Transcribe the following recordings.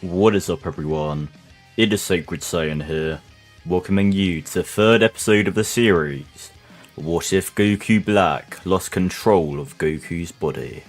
What is up everyone, it is Sacred Saiyan here, welcoming you to the third episode of the series, What if Goku Black lost control of Goku's body?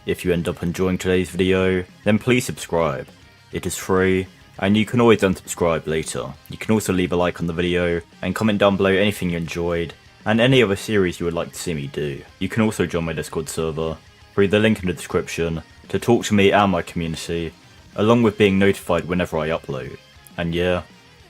If you end up enjoying today's video, then please subscribe. It is free, and you can always unsubscribe later. You can also leave a like on the video, and comment down below anything you enjoyed, and any other series you would like to see me do. You can also join my Discord server, through the link in the description, to talk to me and my community, along with being notified whenever I upload. And yeah,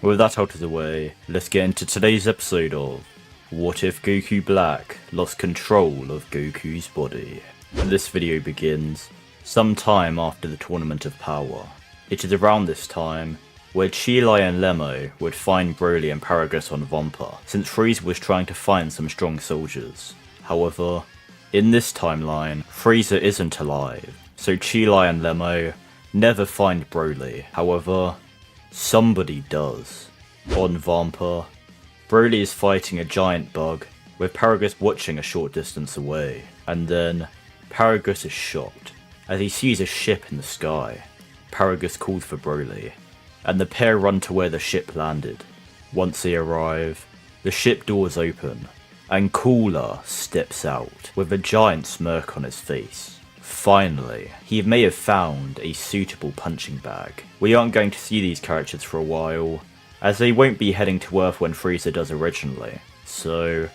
with that out of the way, let's get into today's episode of What if Goku Black lost control of Goku's body? This video begins sometime after the Tournament of Power. It is around this time where Chi-Lai and Lemo would find Broly and Paragus on Vampa, since Frieza was trying to find some strong soldiers. However, in this timeline, Frieza isn't alive, so Chi-Lai and Lemo never find Broly. However, somebody does. On Vampa, Broly is fighting a giant bug, with Paragus watching a short distance away, and then Paragus is shocked as he sees a ship in the sky. Paragus calls for Broly, and the pair run to where the ship landed. Once they arrive, the ship doors open, and Cooler steps out with a giant smirk on his face. Finally, he may have found a suitable punching bag. We aren't going to see these characters for a while, as they won't be heading to Earth when Frieza does originally, so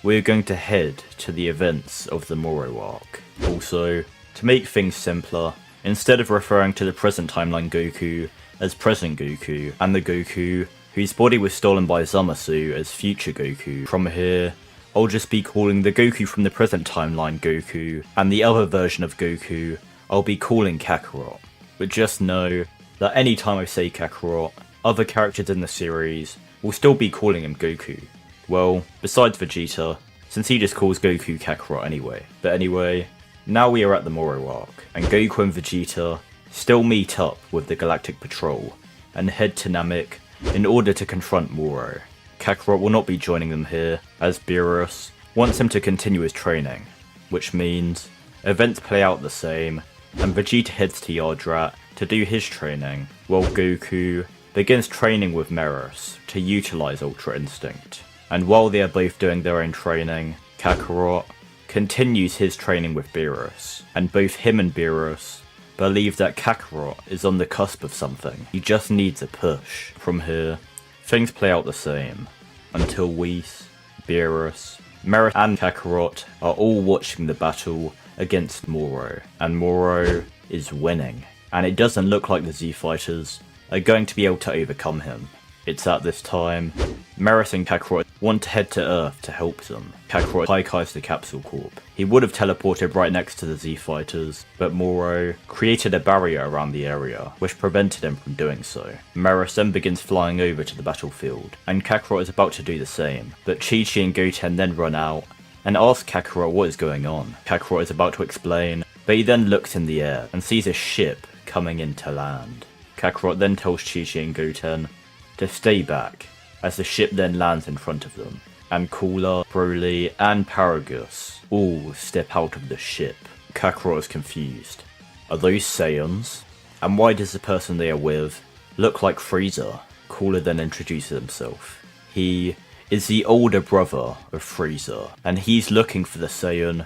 we're going to head to the events of the Moro arc. Also, to make things simpler, instead of referring to the present timeline Goku as present Goku, and the Goku whose body was stolen by Zamasu as future Goku, from here I'll just be calling the Goku from the present timeline Goku, and the other version of Goku I'll be calling Kakarot. But just know that anytime I say Kakarot, other characters in the series will still be calling him Goku. Well, besides Vegeta, since he just calls Goku Kakarot anyway. But anyway, now we are at the Moro arc, and Goku and Vegeta still meet up with the Galactic Patrol, and head to Namek in order to confront Moro. Kakarot will not be joining them here, as Beerus wants him to continue his training, which means events play out the same, and Vegeta heads to Yardrat to do his training, while Goku begins training with Meros to utilize Ultra Instinct. And while they are both doing their own training, Kakarot continues his training with Beerus, and both him and Beerus believe that Kakarot is on the cusp of something. He just needs a push. From here, things play out the same, until Whis, Beerus, Meros and Kakarot are all watching the battle against Moro, and Moro is winning, and it doesn't look like the Z Fighters are going to be able to overcome him. It's at this time, Meros and Kakarot want to head to Earth to help them. Kakarot high-kives the Capsule Corp. He would have teleported right next to the Z Fighters, but Moro created a barrier around the area, which prevented him from doing so. Meros then begins flying over to the battlefield, and Kakarot is about to do the same, but Chi-Chi and Goten then run out, and ask Kakarot what is going on. Kakarot is about to explain, but he then looks in the air, and sees a ship coming in to land. Kakarot then tells Chi-Chi and Goten to stay back, as the ship then lands in front of them, and Cooler, Broly, and Paragus all step out of the ship. Kakarot is confused. Are those Saiyans? And why does the person they are with look like Frieza? Cooler then introduces himself. He is the older brother of Frieza, and he's looking for the Saiyan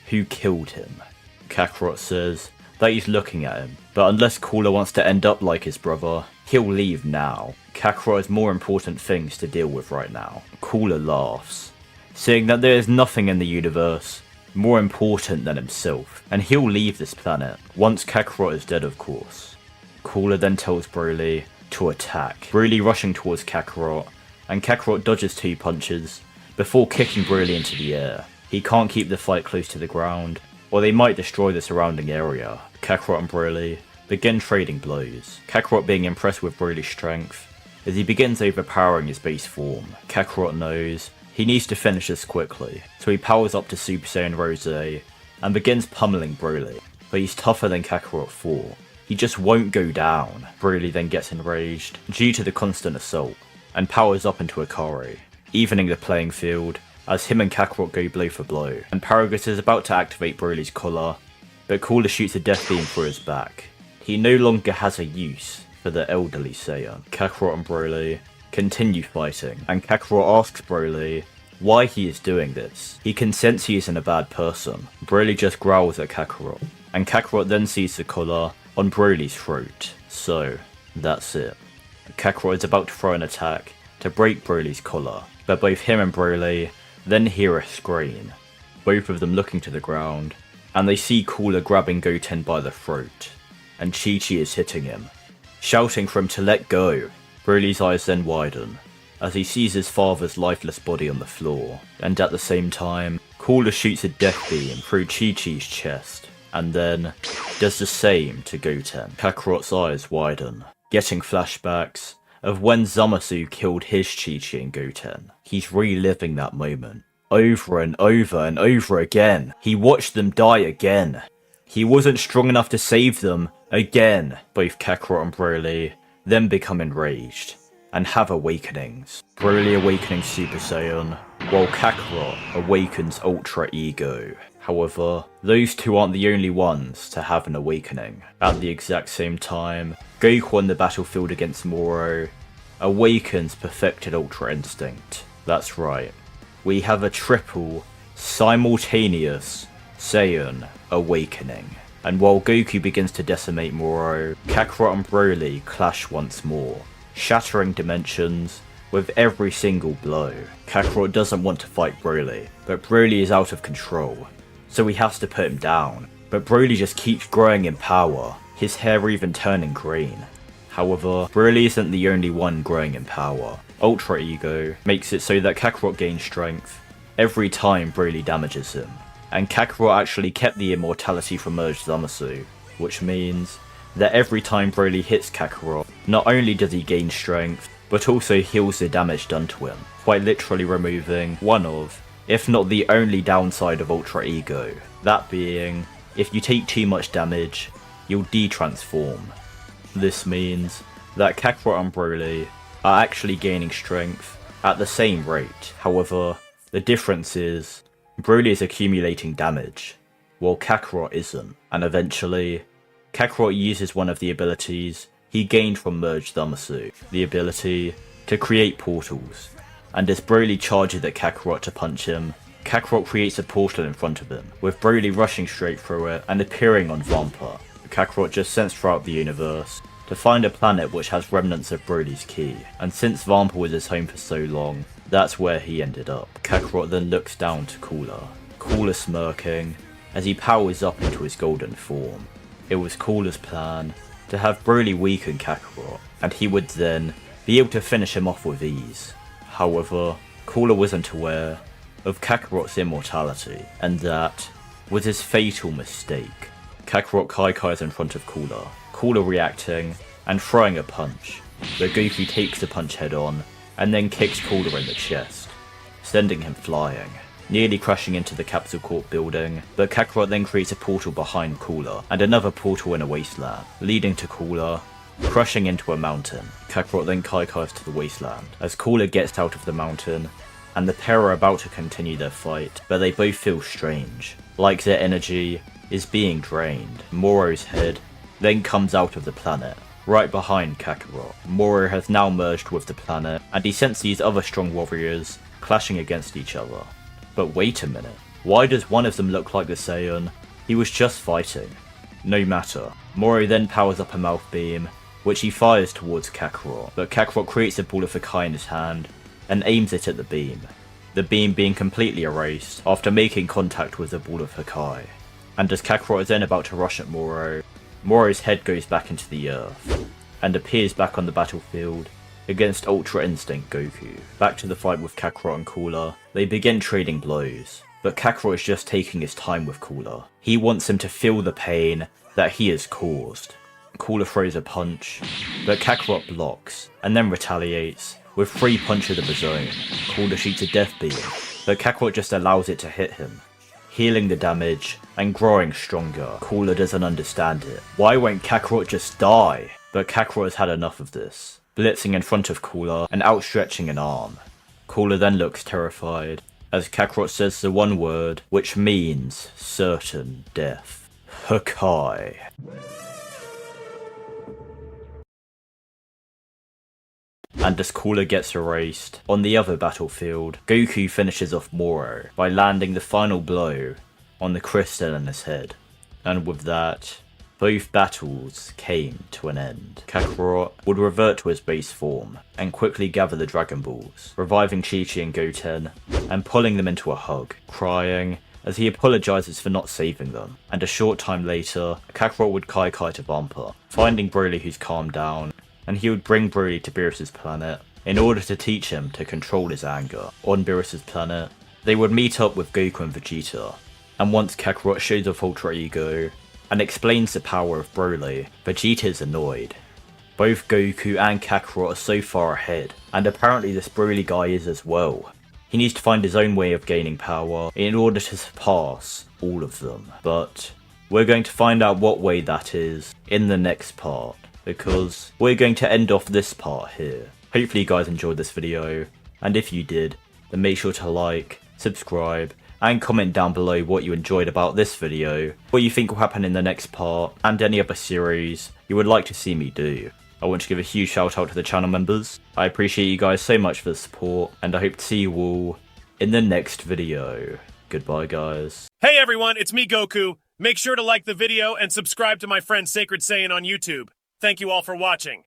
who killed him. Kakarot says that he's looking at him, but unless Cooler wants to end up like his brother, he'll leave now. Kakarot has more important things to deal with right now. Cooler laughs, saying that there is nothing in the universe more important than himself, and he'll leave this planet, once Kakarot is dead of course. Cooler then tells Broly to attack, Broly rushing towards Kakarot, and Kakarot dodges 2 punches, before kicking Broly into the air. He can't keep the fight close to the ground, or they might destroy the surrounding area. Kakarot and Broly begin trading blows, Kakarot being impressed with Broly's strength, as he begins overpowering his base form. Kakarot knows he needs to finish this quickly, so he powers up to Super Saiyan Rose and begins pummeling Broly, but he's tougher than Kakarot 4. He just won't go down. Broly then gets enraged due to the constant assault, and powers up into Akari, evening the playing field as him and Kakarot go blow for blow, and Paragus is about to activate Broly's collar, but Cooler shoots a death beam through his back. He no longer has a use for the elderly Saiyan. Kakarot and Broly continue fighting, and Kakarot asks Broly why he is doing this. He can sense he isn't a bad person. Broly just growls at Kakarot, and Kakarot then sees the collar on Broly's throat. So, that's it. Kakarot is about to throw an attack to break Broly's collar, but both him and Broly then hear a scream, both of them looking to the ground, and they see Cooler grabbing Goten by the throat, and Chi-Chi is hitting him, shouting for him to let go. Broly's eyes then widen, as he sees his father's lifeless body on the floor, and at the same time, Cooler shoots a death beam through Chi-Chi's chest, and then does the same to Goten. Kakarot's eyes widen, getting flashbacks of when Zamasu killed his Chi-Chi and Goten. He's reliving that moment, over and over and over again. He watched them die again. He wasn't strong enough to save them again. Both Kakarot and Broly then become enraged and have awakenings. Broly awakening Super Saiyan, while Kakarot awakens Ultra Ego. However, those two aren't the only ones to have an awakening. At the exact same time, Goku on the battlefield against Moro awakens Perfected Ultra Instinct. That's right, we have a triple, simultaneous Saiyan awakening. And while Goku begins to decimate Moro, Kakarot and Broly clash once more, shattering dimensions with every single blow. Kakarot doesn't want to fight Broly, but Broly is out of control, so he has to put him down. But Broly just keeps growing in power, his hair even turning green. However, Broly isn't the only one growing in power. Ultra Ego makes it so that Kakarot gains strength every time Broly damages him. And Kakarot actually kept the immortality from merged Zamasu, which means that every time Broly hits Kakarot, not only does he gain strength, but also heals the damage done to him, quite literally removing one of, if not the only downside of Ultra Ego, that being, if you take too much damage, you'll de-transform. This means that Kakarot and Broly are actually gaining strength at the same rate. However, the difference is, Broly is accumulating damage, while Kakarot isn't, and eventually, Kakarot uses one of the abilities he gained from merged Zamasu, the ability to create portals, and as Broly charges at Kakarot to punch him, Kakarot creates a portal in front of him, with Broly rushing straight through it and appearing on Vampa. Kakarot just sends throughout the universe to find a planet which has remnants of Broly's ki, and since Vampa was his home for so long, that's where he ended up. Kakarot then looks down to Cooler smirking as he powers up into his golden form. It was Cooler's plan to have Broly weaken Kakarot, and he would then be able to finish him off with ease. However, Cooler wasn't aware of Kakarot's immortality, and that was his fatal mistake. Kakarot Kaikai's in front of Cooler reacting and throwing a punch, but Goku takes the punch head on and then kicks Cooler in the chest, sending him flying, nearly crashing into the Capsule Corp building, but Kakarot then creates a portal behind Cooler, and another portal in a wasteland, leading to Cooler crushing into a mountain. Kakarot then Kaikai's to the wasteland, as Cooler gets out of the mountain, and the pair are about to continue their fight, but they both feel strange, like their energy is being drained. Moro's head then comes out of the planet, right behind Kakarot. Moro has now merged with the planet, and he senses these other strong warriors clashing against each other. But wait a minute, why does one of them look like the Saiyan he was just fighting? No matter, Moro then powers up a mouth beam, which he fires towards Kakarot, but Kakarot creates a ball of Hakai in his hand and aims it at the beam being completely erased after making contact with the ball of Hakai. And as Kakarot is then about to rush at Moro, Moro's head goes back into the earth, and appears back on the battlefield against Ultra Instinct Goku. Back to the fight with Kakarot and Cooler, they begin trading blows, but Kakarot is just taking his time with Cooler. He wants him to feel the pain that he has caused. Cooler throws a punch, but Kakarot blocks, and then retaliates with 3 punches of his own. Cooler shoots a death beam, but Kakarot just allows it to hit him, healing the damage and growing stronger. Cooler doesn't understand it. Why won't Kakarot just die? But Kakarot has had enough of this, blitzing in front of Cooler and outstretching an arm. Cooler then looks terrified, as Kakarot says the one word which means certain death. Hakai. and as Cooler gets erased, on the other battlefield, Goku finishes off Moro by landing the final blow on the crystal in his head. And with that, both battles came to an end. Kakarot would revert to his base form and quickly gather the Dragon Balls, reviving Chi-Chi and Goten and pulling them into a hug, crying as he apologises for not saving them. And a short time later, Kakarot would Kai to Vampa, finding Broly who's calmed down, and he would bring Broly to Beerus's planet in order to teach him to control his anger. On Beerus's planet, they would meet up with Goku and Vegeta, and once Kakarot shows off Ultra Ego and explains the power of Broly, Vegeta is annoyed. Both Goku and Kakarot are so far ahead, and apparently this Broly guy is as well. He needs to find his own way of gaining power in order to surpass all of them. But we're going to find out what way that is in the next part, because we're going to end off this part here. Hopefully you guys enjoyed this video, and if you did, then make sure to like, subscribe, and comment down below what you enjoyed about this video, what you think will happen in the next part, and any other series you would like to see me do. I want to give a huge shout out to the channel members. I appreciate you guys so much for the support, and I hope to see you all in the next video. Goodbye guys. Hey everyone, it's me Goku. Make sure to like the video and subscribe to my friend Sacred Saiyan on YouTube. Thank you all for watching.